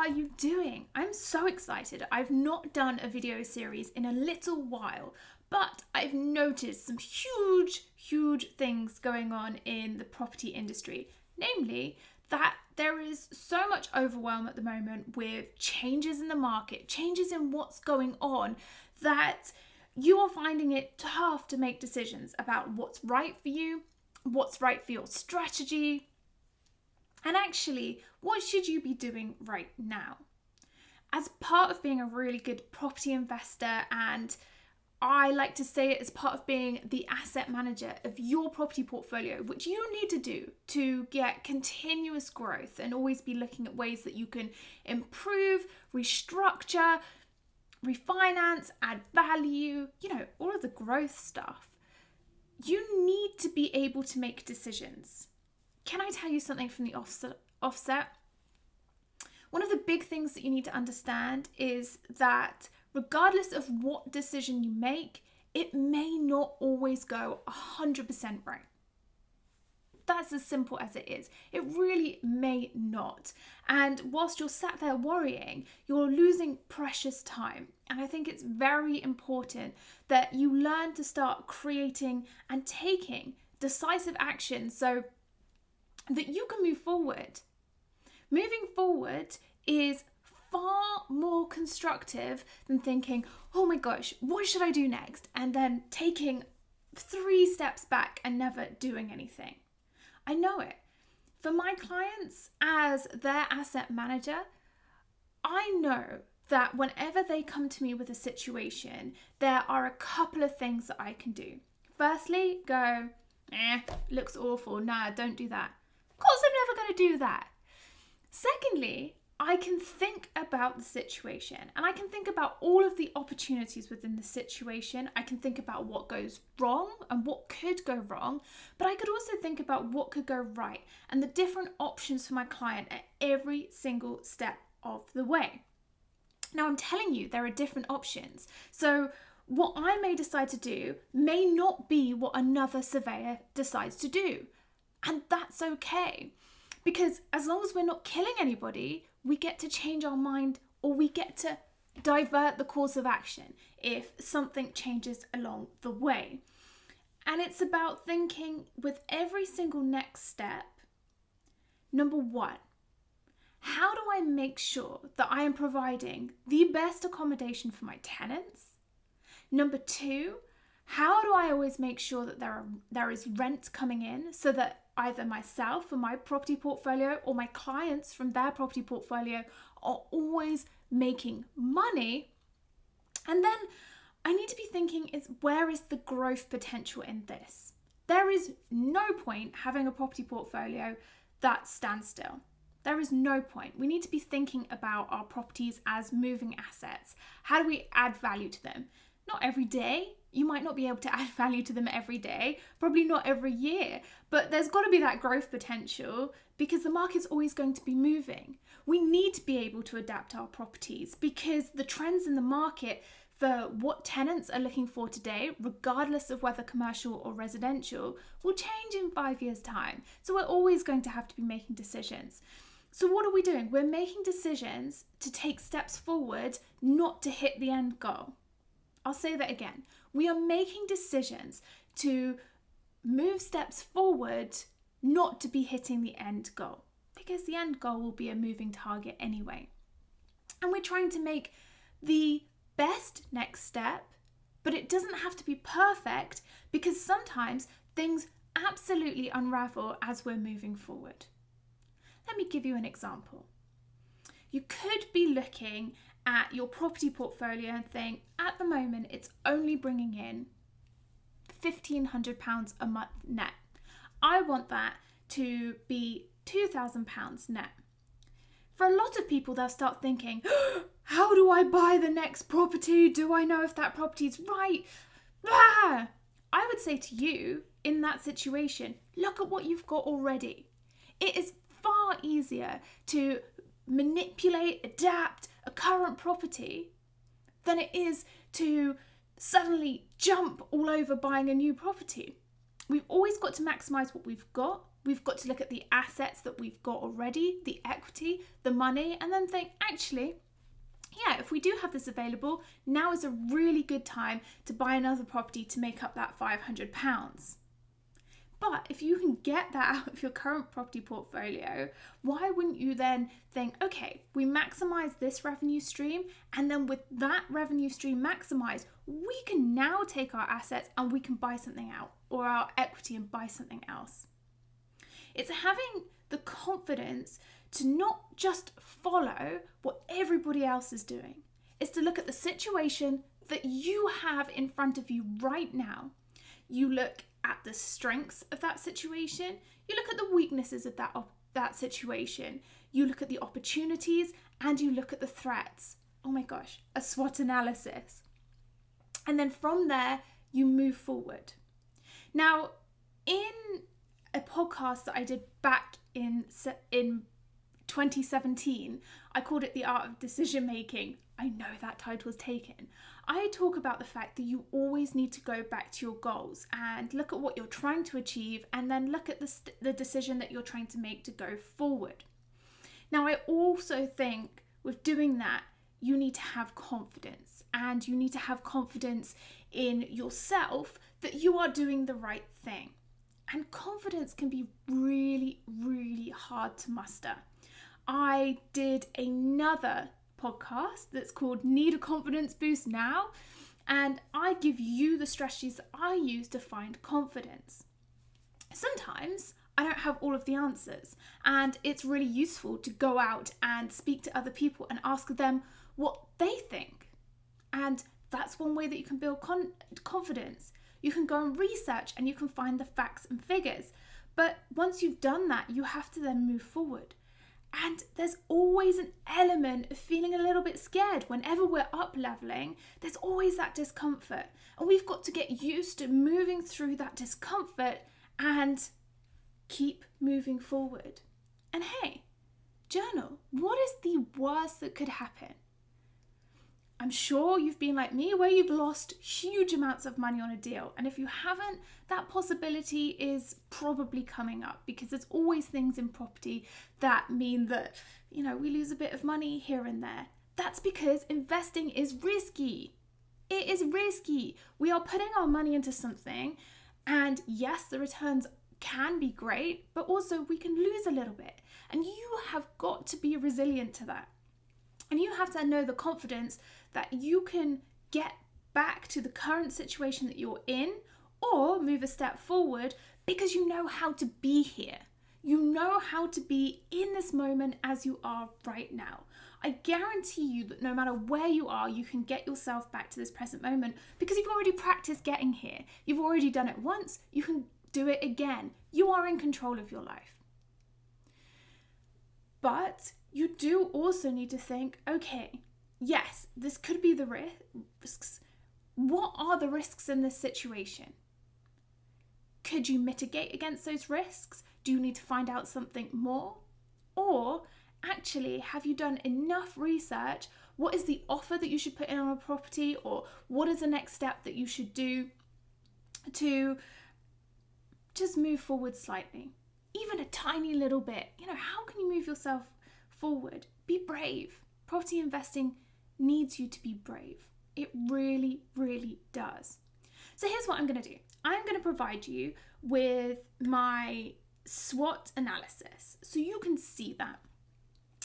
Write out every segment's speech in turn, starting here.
are you doing? I'm so excited. I've not done a video series in a little while, but I've noticed some huge things going on in the property industry. Namely, that there is so much overwhelm at the moment with changes in the market, changes in what's going on, that you are finding it tough to make decisions about what's right for you, what's right for your strategy, and actually, what should you be doing right now? As part of being a really good property investor, and I like to say it as part of being the asset manager of your property portfolio, which you need to do to get continuous growth and always be looking at ways that you can improve, restructure, refinance, add value, all of the growth stuff. You need to be able to make decisions. Can I tell you something from the offset? One of the big things that you need to understand is that regardless of what decision you make, it may not always go 100% right. That's as simple as it is. It really may not. And whilst you're sat there worrying, you're losing precious time. And I think it's very important that you learn to start creating and taking decisive action so that you can move forward. Moving forward is far more constructive than thinking, oh my gosh, what should I do next? And then taking 3 steps back and never doing anything. I know it. For my clients, as their asset manager, I know that whenever they come to me with a situation, there are a couple of things that I can do. Firstly, go, looks awful. Nah, don't do that. Of course, I'm never going to do that. Secondly, I can think about the situation and I can think about all of the opportunities within the situation. I can think about what goes wrong and what could go wrong, but I could also think about what could go right and the different options for my client at every single step of the way. Now, I'm telling you, there are different options. So what I may decide to do may not be what another surveyor decides to do. And that's okay. Because as long as we're not killing anybody, we get to change our mind, or we get to divert the course of action if something changes along the way. And it's about thinking with every single next step, number 1, how do I make sure that I am providing the best accommodation for my tenants? Number 2, how do I always make sure that there is rent coming in so that either myself and my property portfolio or my clients from their property portfolio are always making money? And then I need to be thinking where is the growth potential in this? There is no point having a property portfolio that stands still. There is no point. We need to be thinking about our properties as moving assets. How do we add value to them? Not every day. You might not be able to add value to them every day, probably not every year, but there's got to be that growth potential because the market's always going to be moving. We need to be able to adapt our properties because the trends in the market for what tenants are looking for today, regardless of whether commercial or residential, will change in 5 years' time. So we're always going to have to be making decisions. So what are we doing? We're making decisions to take steps forward, not to hit the end goal. I'll say that again. We are making decisions to move steps forward, not to be hitting the end goal, because the end goal will be a moving target anyway. And we're trying to make the best next step, but it doesn't have to be perfect because sometimes things absolutely unravel as we're moving forward. Let me give you an example. You could be looking at your property portfolio and think, at the moment, it's only bringing in £1,500 a month net. I want that to be £2,000 net. For a lot of people, they'll start thinking, how do I buy the next property? Do I know if that property's right? Ah! I would say to you, in that situation, look at what you've got already. It is far easier to manipulate, adapt a current property than it is to suddenly jump all over buying a new property. We've always got to maximize what we've got We've got to look at the assets that we've got already, the equity, the money, and then think, actually, yeah, if we do have this available, now is a really good time to buy another property to make up that £500. But if you can get that out of your current property portfolio, why wouldn't you then think, okay, we maximize this revenue stream, and then with that revenue stream maximized, we can now take our assets and we can buy something out, or our equity and buy something else. It's having the confidence to not just follow what everybody else is doing. It's to look at the situation that you have in front of you right now. You look at the strengths of that situation. You look at the weaknesses of that situation. You look at the opportunities and you look at the threats. Oh my gosh, a SWOT analysis. And then from there, you move forward. Now, in a podcast that I did back in 2017, I called it The Art of Decision Making. I know that title was taken. I talk about the fact that you always need to go back to your goals and look at what you're trying to achieve, and then look at the decision that you're trying to make to go forward. Now, I also think with doing that, you need to have confidence, and you need to have confidence in yourself that you are doing the right thing. And confidence can be really, really hard to muster. I did another podcast that's called Need a Confidence Boost Now, and I give you the strategies that I use to find confidence. Sometimes I don't have all of the answers, and it's really useful to go out and speak to other people and ask them what they think. And that's one way that you can build confidence. You can go and research and you can find the facts and figures. But once you've done that, you have to then move forward. And there's always an element of feeling a little bit scared. Whenever we're up leveling, there's always that discomfort. And we've got to get used to moving through that discomfort and keep moving forward. And hey, journal. What is the worst that could happen? I'm sure you've been like me, where you've lost huge amounts of money on a deal. And if you haven't, that possibility is probably coming up, because there's always things in property that mean that, we lose a bit of money here and there. That's because investing is risky. It is risky. We are putting our money into something, and yes, the returns can be great, but also we can lose a little bit. And you have got to be resilient to that. And you have to know the confidence that you can get back to the current situation that you're in, or move a step forward, because you know how to be here. You know how to be in this moment as you are right now. I guarantee you that no matter where you are, you can get yourself back to this present moment, because you've already practiced getting here. You've already done it once. You can do it again. You are in control of your life. But you do also need to think, okay, yes, this could be the risks. What are the risks in this situation? Could you mitigate against those risks? Do you need to find out something more? Or actually, have you done enough research? What is the offer that you should put in on a property? Or what is the next step that you should do to just move forward slightly? Even a tiny little bit. How can you move yourself forward? Be brave. Property investing needs you to be brave. It really, really does. So here's what I'm going to do. I'm going to provide you with my SWOT analysis so you can see that.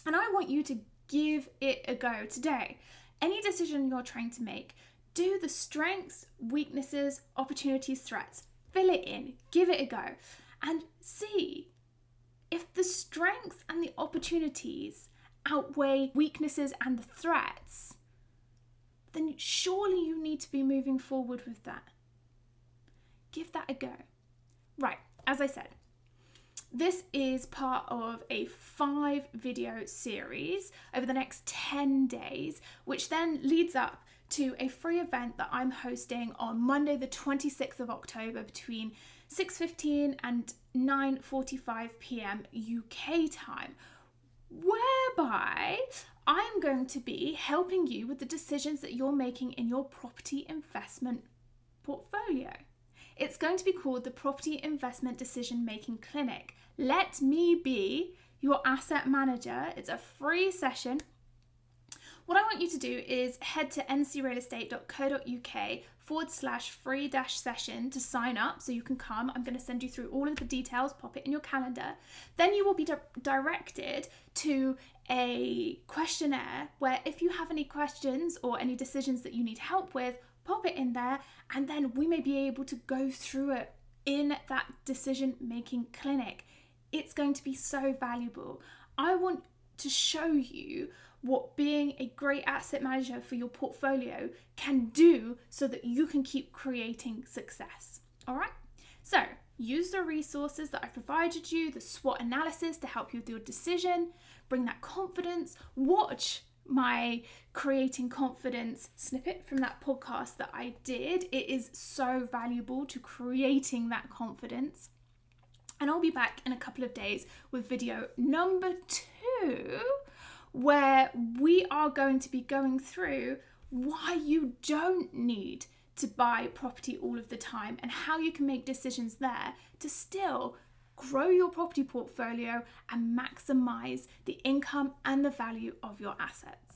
And I want you to give it a go today. Any decision you're trying to make, do the strengths, weaknesses, opportunities, threats. Fill it in. Give it a go. And see if the strengths and the opportunities outweigh weaknesses and the threats, then surely you need to be moving forward with that. Give that a go. Right, as I said, this is part of a 5-video series over the next 10 days, which then leads up to a free event that I'm hosting on Monday the 26th of October between 6:15 and 9:45 p.m. UK time, whereby I'm going to be helping you with the decisions that you're making in your property investment portfolio. It's going to be called the Property Investment Decision Making Clinic. Let me be your asset manager. It's a free session. What I want you to do is head to ncrealestate.co.uk/free-session to sign up so you can come. I'm going to send you through all of the details, pop it in your calendar. Then you will be directed to a questionnaire where if you have any questions or any decisions that you need help with, pop it in there, and then we may be able to go through it in that decision-making clinic. It's going to be so valuable. I want to show you what being a great asset manager for your portfolio can do so that you can keep creating success. All right? So use the resources that I've provided you, the SWOT analysis to help you with your decision, bring that confidence, watch my Creating Confidence snippet from that podcast that I did. It is so valuable to creating that confidence. And I'll be back in a couple of days with video number 2, where we are going to be going through why you don't need to buy property all of the time and how you can make decisions there to still grow your property portfolio and maximize the income and the value of your assets.